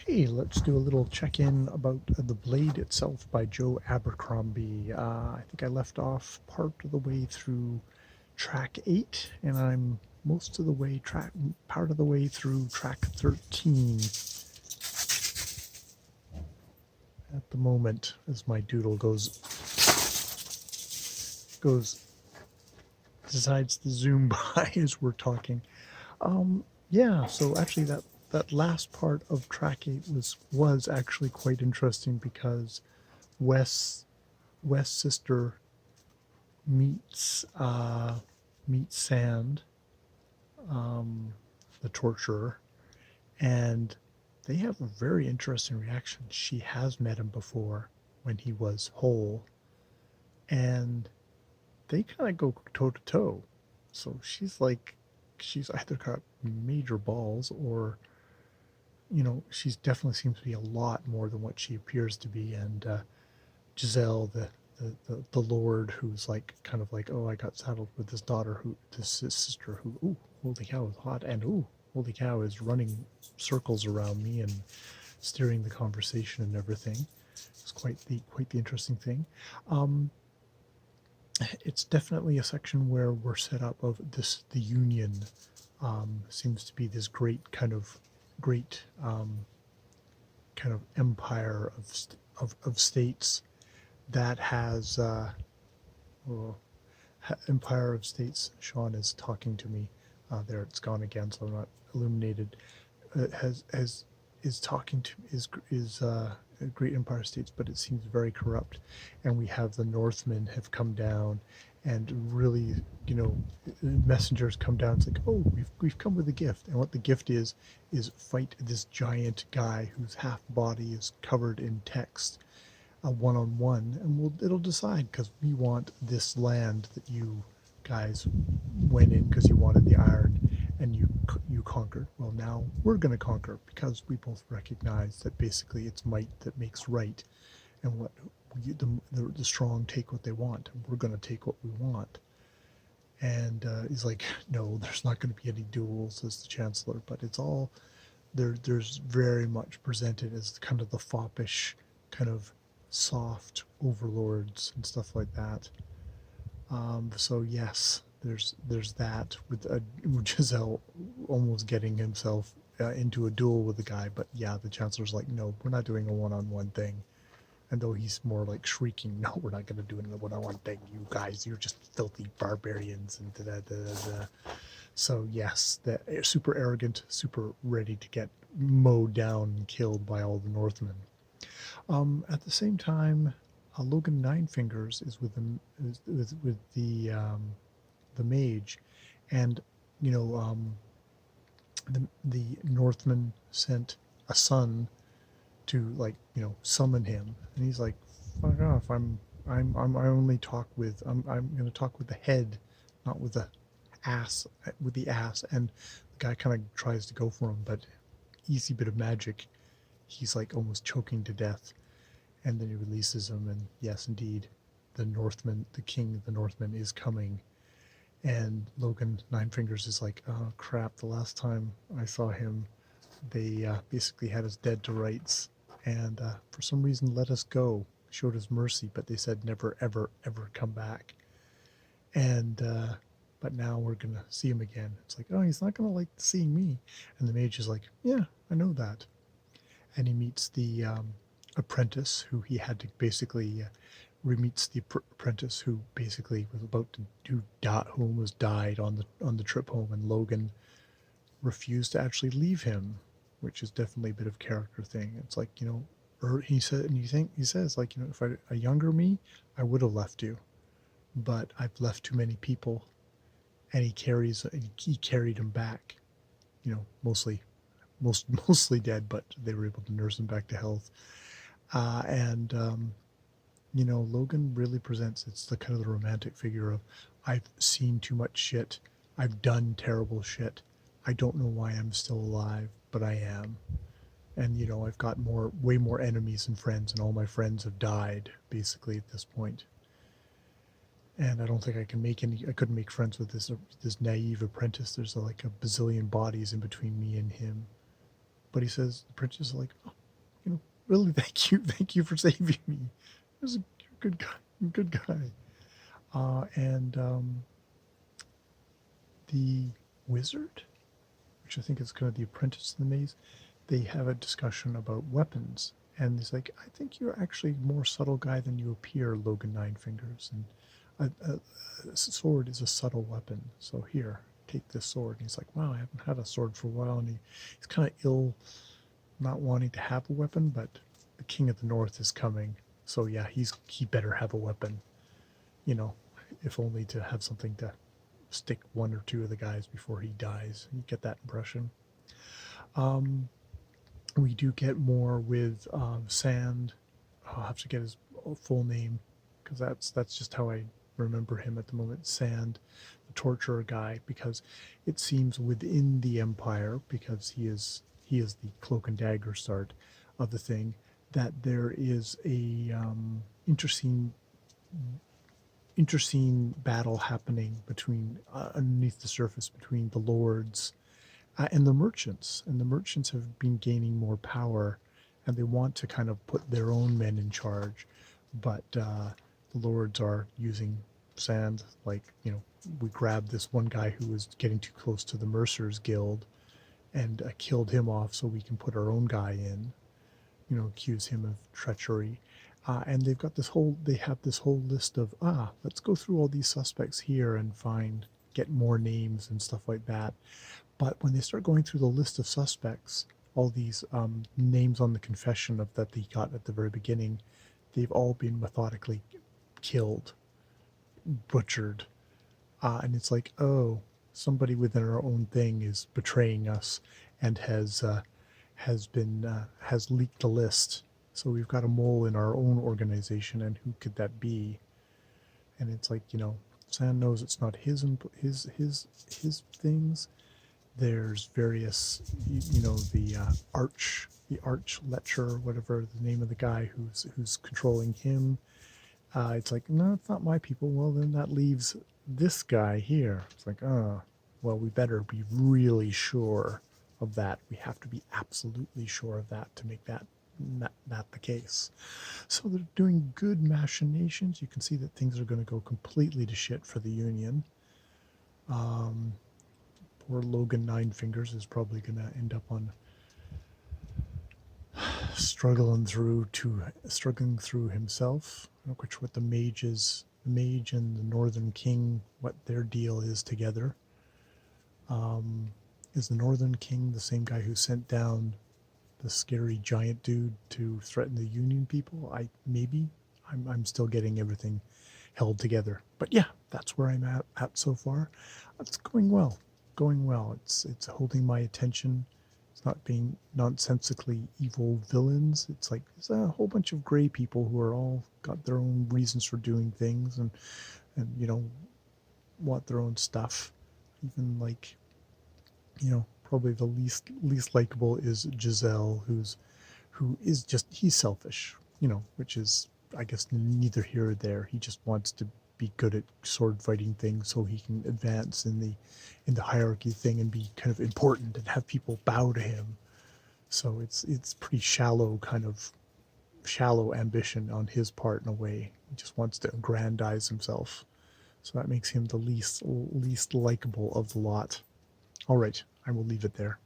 Hey, let's do a little check-in about The Blade itself by Joe Abercrombie. I think I left off part of the way through track 8, and I'm part of the way through track 13 at the moment, as my doodle goes decides to zoom by as we're talking. Yeah, so actually that last part of track 8 was actually quite interesting because Wes Wes' sister meets meets Sand, um, the torturer, and they have a very interesting reaction. She has met him before when he was whole, and they kind of go toe to toe. So she's either got major balls or she's definitely seems to be a lot more than what she appears to be. And Giselle, the Lord, who's like kind of like, oh, I got saddled with this sister who, ooh, holy cow, is hot, and ooh, holy cow, is running circles around me and steering the conversation and everything. It's quite the interesting thing. Um, it's definitely a section where we're set up of this. The Union seems to be this great kind of empire of states that has well, Empire of States. Sean is talking to me. There, it's gone again, so I'm not illuminated. Has is talking to is a great Empire of States, but it seems very corrupt. And we have the Northmen have come down, and really, messengers come down. It's like, oh, we've come with a gift, and what the gift is fight this giant guy whose half body is covered in text, a one-on-one, and it'll decide because we want this land that you guys went in because you wanted the iron, and you conquered. Well, now we're going to conquer because we both recognize that basically it's might that makes right, and the strong take what they want, and we're going to take what we want. And he's like, no, there's not going to be any duels as the chancellor, but it's all there. There's very much presented as kind of the foppish kind of soft overlords and stuff like that. So yes, there's that with Giselle almost getting himself into a duel with the guy. But yeah, the chancellor's like, no, we're not doing a one-on-one thing. And though he's more like shrieking, no, we're not going to do a one-on-one thing. You guys, you're just filthy barbarians and da da da da. So yes, that super arrogant, super ready to get mowed down and killed by all the Northmen. At the same time, Logan Nine Fingers is with the mage, and you know the Northman sent a son to summon him, and he's like, "Fuck off! I only talk with I'm going to talk with the head, not with the ass with the ass." And the guy kind of tries to go for him, but easy bit of magic, he's like almost choking to death. And then he releases him, and yes, indeed, the Northman, the king of the Northmen, is coming. And Logan Nine Fingers is like, oh crap! The last time I saw him, they basically had us dead to rights, and for some reason let us go. Showed us mercy, but they said never, ever, ever come back. And but now we're gonna see him again. It's like, oh, he's not gonna like seeing me. And the mage is like, yeah, I know that. And he meets the apprentice who he had to basically meets the apprentice who basically was about to who almost died on the trip home, and Logan refused to actually leave him, which is definitely a bit of character thing. It's like, he said, and he says like, if a younger me, I would have left you, but I've left too many people. And he carried him back, mostly mostly dead, but they were able to nurse him back to health. And Logan really presents, it's the kind of the romantic figure of, I've seen too much shit, I've done terrible shit, I don't know why I'm still alive, but I am. And I've got way more enemies than friends, and all my friends have died basically at this point. And I don't think I couldn't make friends with this naive apprentice. There's like a bazillion bodies in between me and him. But he says, the prince is like, oh, really, thank you for saving me. You're a good guy, good guy. And the wizard, which I think is kind of the apprentice in the maze, they have a discussion about weapons. And he's like, I think you're actually a more subtle guy than you appear, Logan Nine Fingers. And a sword is a subtle weapon. So here, take this sword. And he's like, wow, I haven't had a sword for a while. And he's kind of ill, not wanting to have a weapon, but the King of the North is coming. So yeah, he better have a weapon, you know, if only to have something to stick one or two of the guys before he dies. You get that impression. We do get more with Sand. I'll have to get his full name because that's just how I remember him at the moment. Sand, the torturer guy, because it seems within the Empire, because he is the cloak and dagger start of the thing, that there is a interesting battle happening between underneath the surface between the lords and the merchants. And the merchants have been gaining more power, and they want to kind of put their own men in charge. But the lords are using Sand, like, we grabbed this one guy who was getting too close to the Mercers Guild and killed him off so we can put our own guy in, accuse him of treachery. And they have this whole list of, let's go through all these suspects here and get more names and stuff like that. But when they start going through the list of suspects, all these names on the confession of that they got at the very beginning, they've all been methodically killed, butchered. And it's like, oh, somebody within our own thing is betraying us and has leaked the list. So we've got a mole in our own organization, and who could that be? And it's like, Sam knows it's not his things. There's various, the arch lecturer, whatever the name of the guy who's controlling him. It's like, no, it's not my people. Well, then that leaves this guy here. It's like, well, we better be really sure of that. We have to be absolutely sure of that to make that the case. So they're doing good machinations. You can see that things are going to go completely to shit for the Union. Poor Logan Nine Fingers is probably going to end up on struggling through himself. I'm not quite sure what the mage and the Northern King, what their deal is together. Is the Northern King the same guy who sent down the scary giant dude to threaten the Union people? I'm still getting everything held together. But yeah, that's where I'm at so far. It's going well. It's holding my attention. It's not being nonsensically evil villains. It's like there's a whole bunch of gray people who are all got their own reasons for doing things and want their own stuff. Even like, probably the least likable is Giselle, he's selfish, which is, I guess, neither here or there. He just wants to be good at sword fighting things so he can advance in the hierarchy thing and be kind of important and have people bow to him. So it's pretty shallow ambition on his part in a way. He just wants to aggrandize himself. So that makes him the least likable of the lot. All right, I will leave it there.